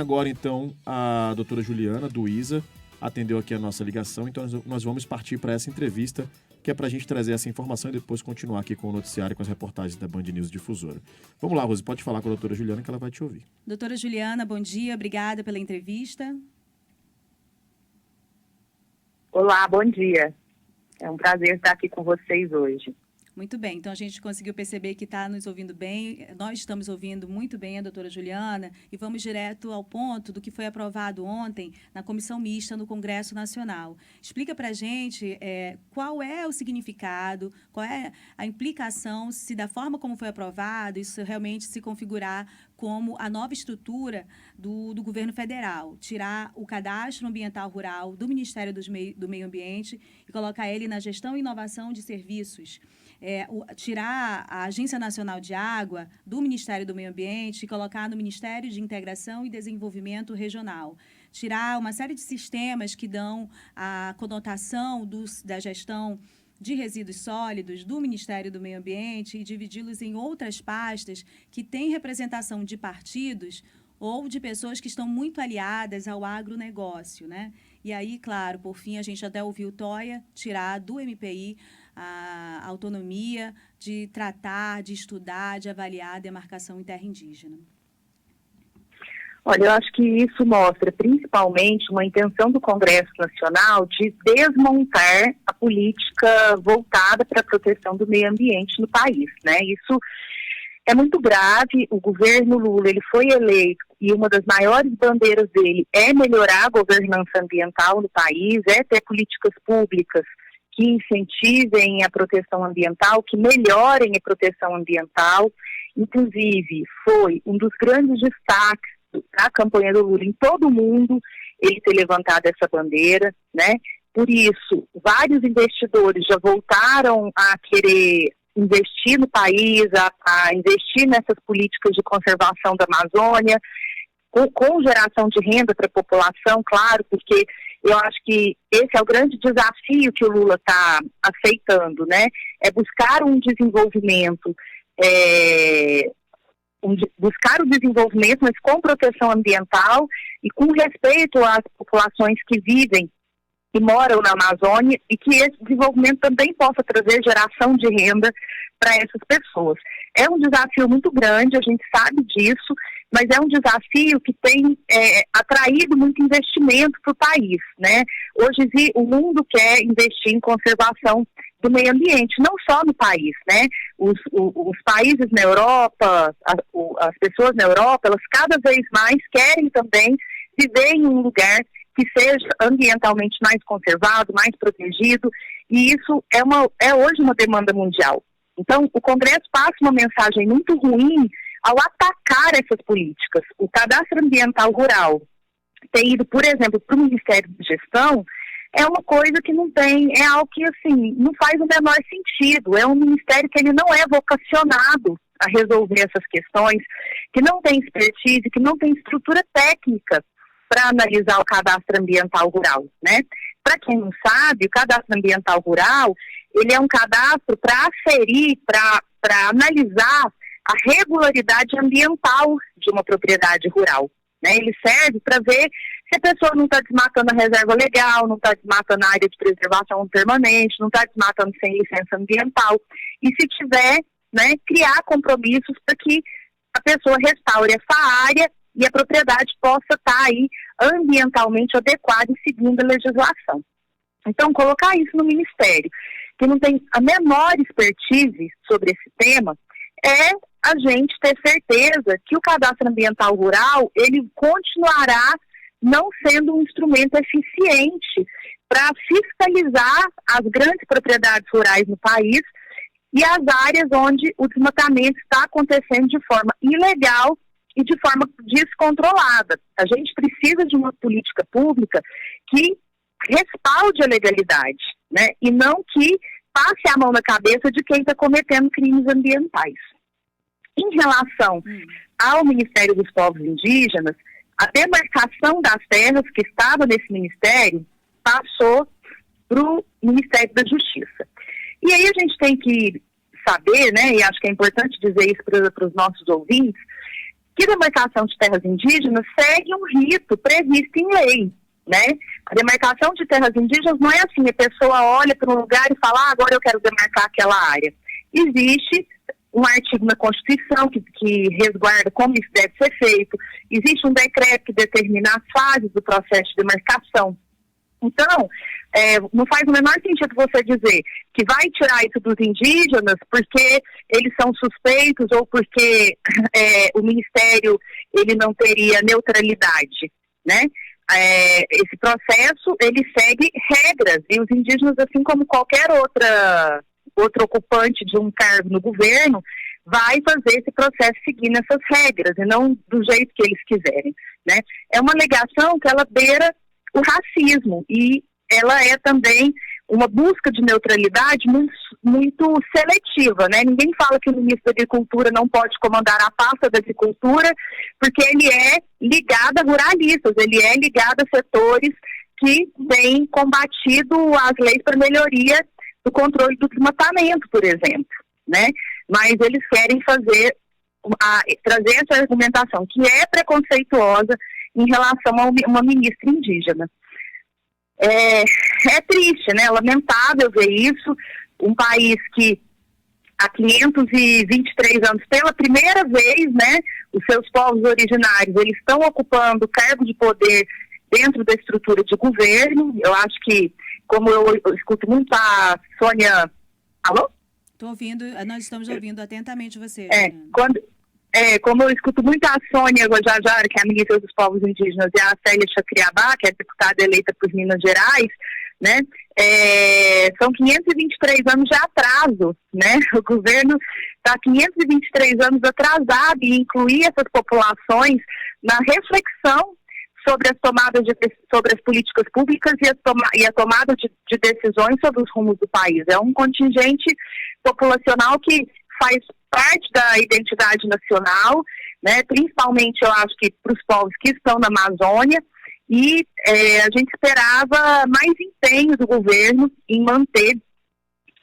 Agora, então, a doutora Juliana, do ISA, atendeu aqui a nossa ligação, então nós vamos partir para essa entrevista, que é para a gente trazer essa informação e depois continuar aqui com o noticiário, com as reportagens da Band News Difusora. Vamos lá, Rose, pode falar com a doutora Juliana, que ela vai te ouvir. Doutora Juliana, bom dia, obrigada pela entrevista. Olá, bom dia. É um prazer estar aqui com vocês hoje. Muito bem, então a gente conseguiu perceber que está nos ouvindo bem, nós estamos ouvindo muito bem a doutora Juliana e vamos direto ao ponto do que foi aprovado ontem na Comissão Mista no Congresso Nacional. Explica para a gente qual é o significado, qual é a implicação, se da forma como foi aprovado, isso realmente se configurar como a nova estrutura do governo federal, tirar o cadastro ambiental rural do Ministério do Meio Ambiente e colocar ele na gestão e inovação de serviços. Tirar a Agência Nacional de Água do Ministério do Meio Ambiente e colocar no Ministério de Integração e Desenvolvimento Regional. Tirar uma série de sistemas que dão a conotação da gestão de resíduos sólidos do Ministério do Meio Ambiente e dividi-los em outras pastas que têm representação de partidos ou de pessoas que estão muito aliadas ao agronegócio, né? E aí, claro, por fim, a gente até ouviu o Toia tirar do MPI a autonomia de tratar, de estudar, de avaliar a demarcação em terra indígena. Olha, eu acho que isso mostra principalmente uma intenção do Congresso Nacional de desmontar a política voltada para a proteção do meio ambiente no país, né? Isso é muito grave. O governo Lula, ele foi eleito e uma das maiores bandeiras dele é melhorar a governança ambiental no país, é ter políticas públicas que incentivem a proteção ambiental, que melhorem a proteção ambiental. Inclusive, foi um dos grandes destaques da campanha do Lula em todo o mundo, ele ter levantado essa bandeira, né? Por isso, vários investidores já voltaram a querer investir no país, a investir nessas políticas de conservação da Amazônia, com geração de renda para a população, claro, porque eu acho que esse é o grande desafio que o Lula está aceitando, né? É buscar um desenvolvimento, buscar o desenvolvimento, mas com proteção ambiental e com respeito às populações que vivem e moram na Amazônia e que esse desenvolvimento também possa trazer geração de renda para essas pessoas. É um desafio muito grande, a gente sabe disso, mas é um desafio que tem atraído muito investimento para o país, né? Hoje o mundo quer investir em conservação do meio ambiente, não só no país, né? Os países na Europa, as pessoas na Europa, elas cada vez mais querem também viver em um lugar que seja ambientalmente mais conservado, mais protegido, e isso é hoje uma demanda mundial. Então, o Congresso passa uma mensagem muito ruim ao atacar essas políticas. O cadastro ambiental rural ter ido, por exemplo, para o Ministério de Gestão é uma coisa que não tem, é algo que, assim, não faz o menor sentido. É um ministério que ele não é vocacionado a resolver essas questões, que não tem expertise, que não tem estrutura técnica para analisar o cadastro ambiental rural, né? Para quem não sabe, o cadastro ambiental rural, ele é um cadastro para aferir, para analisar a regularidade ambiental de uma propriedade rural, né? Ele serve para ver se a pessoa não está desmatando a reserva legal, não está desmatando a área de preservação permanente, não está desmatando sem licença ambiental. E se tiver, né, criar compromissos para que a pessoa restaure essa área e a propriedade possa estar aí ambientalmente adequada e seguindo a legislação. Então, colocar isso no Ministério, que não tem a menor expertise sobre esse tema, é a gente ter certeza que o cadastro ambiental rural, ele continuará não sendo um instrumento eficiente para fiscalizar as grandes propriedades rurais no país e as áreas onde o desmatamento está acontecendo de forma ilegal e de forma descontrolada. A gente precisa de uma política pública que respalde a legalidade, né? E não que passe a mão na cabeça de quem está cometendo crimes ambientais. Em relação ao Ministério dos Povos Indígenas, a demarcação das terras que estava nesse ministério passou para o Ministério da Justiça. E aí a gente tem que saber, né, e acho que é importante dizer isso para os nossos ouvintes, que a demarcação de terras indígenas segue um rito previsto em lei, né? A demarcação de terras indígenas não é assim, a pessoa olha para um lugar e fala, agora eu quero demarcar aquela área. Existe um artigo na Constituição que resguarda como isso deve ser feito, existe um decreto que determina as fases do processo de demarcação. Então, não faz o menor sentido você dizer que vai tirar isso dos indígenas porque eles são suspeitos ou porque o Ministério ele não teria neutralidade, né? Esse processo, ele segue regras, e os indígenas, assim como qualquer outro ocupante de um cargo no governo, vai fazer esse processo seguindo essas regras, e não do jeito que eles quiserem, né? É uma alegação que ela beira o racismo, e ela é também uma busca de neutralidade muito seletiva, né? Ninguém fala que o ministro da Agricultura não pode comandar a pasta da Agricultura, porque ele é ligado a ruralistas, ele é ligado a setores que têm combatido as leis para melhoria do controle do desmatamento, por exemplo, né? Mas eles querem trazer essa argumentação que é preconceituosa em relação a uma ministra indígena. É triste, né? Lamentável ver isso. Um país que há 523 anos, pela primeira vez, né, os seus povos originários, eles estão ocupando cargo de poder dentro da estrutura de governo. Eu acho que, como eu escuto muito a Sônia... Alô? Estou ouvindo, nós estamos ouvindo atentamente você. Como eu escuto muito a Sônia Guajajara, que é a ministra dos Povos Indígenas, e a Célia Chacriabá, que é deputada eleita por Minas Gerais, né? São 523 anos de atraso, né? O governo está 523 anos atrasado em incluir essas populações na reflexão sobre as políticas públicas e a tomada de decisões sobre os rumos do país. É um contingente populacional que faz parte da identidade nacional, né? Principalmente, eu acho que para os povos que estão na Amazônia, e a gente esperava mais empenho do governo em manter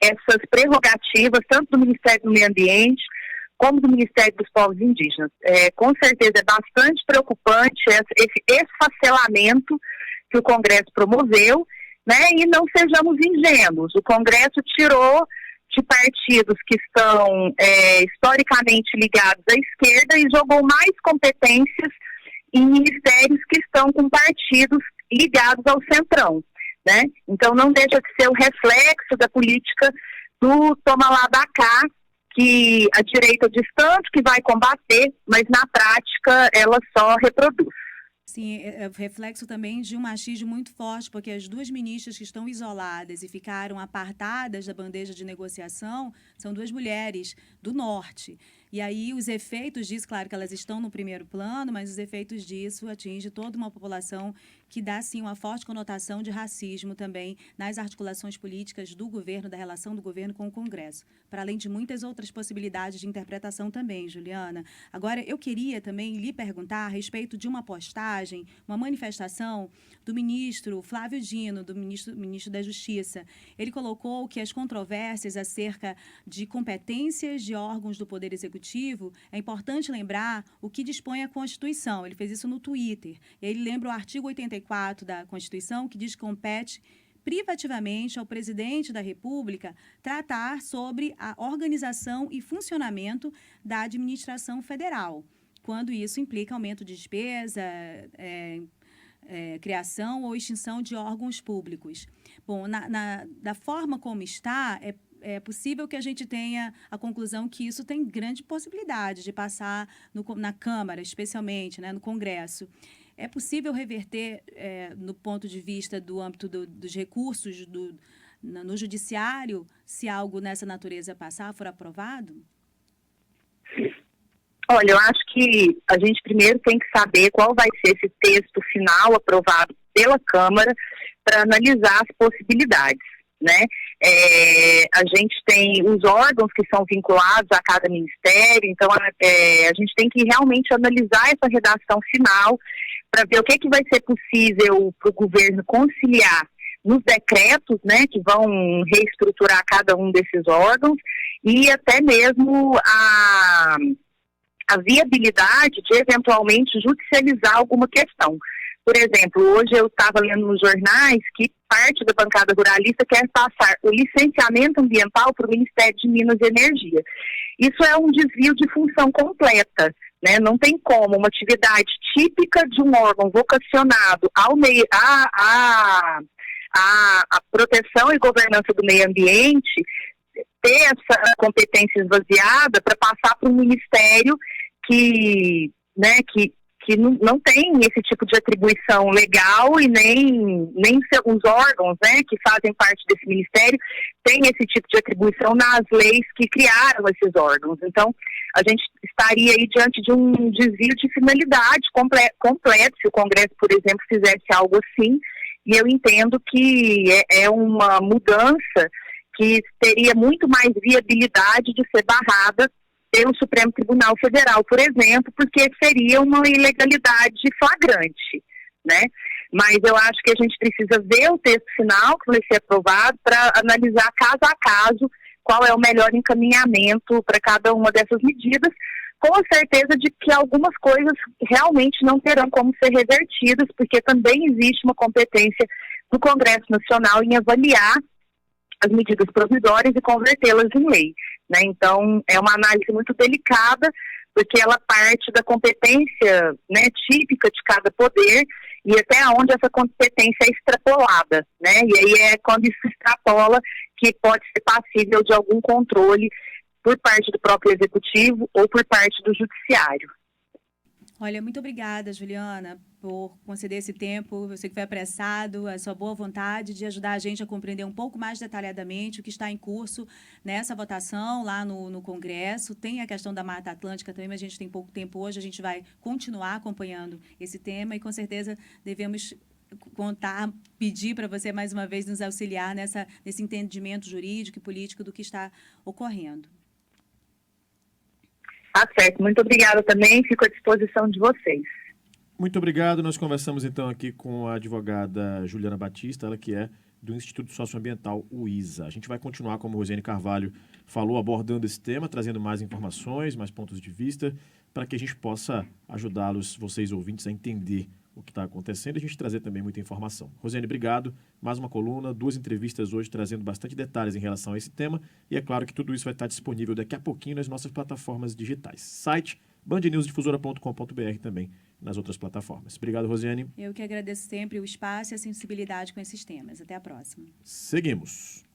essas prerrogativas, tanto do Ministério do Meio Ambiente, como do Ministério dos Povos Indígenas. Com certeza é bastante preocupante esse esfacelamento que o Congresso promoveu, né? E não sejamos ingênuos, o Congresso tirou de partidos que estão historicamente ligados à esquerda e jogou mais competências em ministérios que estão com partidos ligados ao centrão, né? Então não deixa de ser o reflexo da política do toma lá da cá, que a direita diz tanto que vai combater, mas na prática ela só reproduz. Sim, é reflexo também de um machismo muito forte, porque as duas ministras que estão isoladas e ficaram apartadas da bandeja de negociação são duas mulheres do norte. E aí os efeitos disso, claro que elas estão no primeiro plano, mas os efeitos disso atingem toda uma população que dá, sim, uma forte conotação de racismo também nas articulações políticas do governo, da relação do governo com o Congresso, para além de muitas outras possibilidades de interpretação também, Juliana. Agora, eu queria também lhe perguntar a respeito de uma postagem, uma manifestação do ministro Flávio Dino, do ministro da Justiça. Ele colocou que as controvérsias acerca de competências de órgãos do Poder Executivo, é importante lembrar o que dispõe a Constituição. Ele fez isso no Twitter. Ele lembra o artigo 84 da Constituição, que diz que compete privativamente ao presidente da República tratar sobre a organização e funcionamento da administração federal, quando isso implica aumento de despesa, criação ou extinção de órgãos públicos. Bom, da forma como está, é possível que a gente tenha a conclusão que isso tem grande possibilidade de passar na Câmara, especialmente, né, no Congresso. É possível reverter, no ponto de vista do âmbito dos recursos no Judiciário, se algo nessa natureza passar, for aprovado? Olha, eu acho que a gente primeiro tem que saber qual vai ser esse texto final aprovado pela Câmara para analisar as possibilidades, né? A gente tem os órgãos que são vinculados a cada ministério, então a gente tem que realmente analisar essa redação final para ver o que vai ser possível para o governo conciliar nos decretos, né, que vão reestruturar cada um desses órgãos, e até mesmo a viabilidade de eventualmente judicializar alguma questão. Por exemplo, hoje eu estava lendo nos jornais que parte da bancada ruralista quer passar o licenciamento ambiental para o Ministério de Minas e Energia. Isso é um desvio de função completa, né? Não tem como uma atividade típica de um órgão vocacionado ao meio, a proteção e governança do meio ambiente ter essa competência esvaziada para passar para um ministério que não tem esse tipo de atribuição legal e nem os órgãos, né, que fazem parte desse ministério têm esse tipo de atribuição nas leis que criaram esses órgãos. Então, a gente estaria aí diante de um desvio de finalidade completo se o Congresso, por exemplo, fizesse algo assim, e eu entendo que é uma mudança que teria muito mais viabilidade de ser barrada pelo Supremo Tribunal Federal, por exemplo, porque seria uma ilegalidade flagrante, né? Mas eu acho que a gente precisa ver o texto final que vai ser aprovado para analisar caso a caso qual é o melhor encaminhamento para cada uma dessas medidas, com a certeza de que algumas coisas realmente não terão como ser revertidas, porque também existe uma competência do Congresso Nacional em avaliar as medidas provisórias e convertê-las em lei, né? Então, é uma análise muito delicada, porque ela parte da competência, né, típica de cada poder e até onde essa competência é extrapolada, né? E aí é quando isso extrapola que pode ser passível de algum controle por parte do próprio Executivo ou por parte do Judiciário. Olha, muito obrigada, Juliana, por conceder esse tempo. Eu sei que foi apressado, a sua boa vontade de ajudar a gente a compreender um pouco mais detalhadamente o que está em curso nessa votação lá no Congresso. Tem a questão da Mata Atlântica também, mas a gente tem pouco tempo hoje. A gente vai continuar acompanhando esse tema e, com certeza, devemos pedir para você, mais uma vez, nos auxiliar nesse entendimento jurídico e político do que está ocorrendo. Tá certo, muito obrigada também, fico à disposição de vocês. Muito obrigado, nós conversamos então aqui com a advogada Juliana Batista, ela que é do Instituto Socioambiental, o ISA. A gente vai continuar, como Rosiane Carvalho falou, abordando esse tema, trazendo mais informações, mais pontos de vista, para que a gente possa ajudá-los, vocês ouvintes, a entender o que está acontecendo e a gente trazer também muita informação. Rosiane, obrigado. Mais uma coluna, 2 entrevistas hoje trazendo bastante detalhes em relação a esse tema e é claro que tudo isso vai estar disponível daqui a pouquinho nas nossas plataformas digitais. Site bandnewsdifusora.com.br também nas outras plataformas. Obrigado, Rosiane. Eu que agradeço sempre o espaço e a sensibilidade com esses temas. Até a próxima. Seguimos.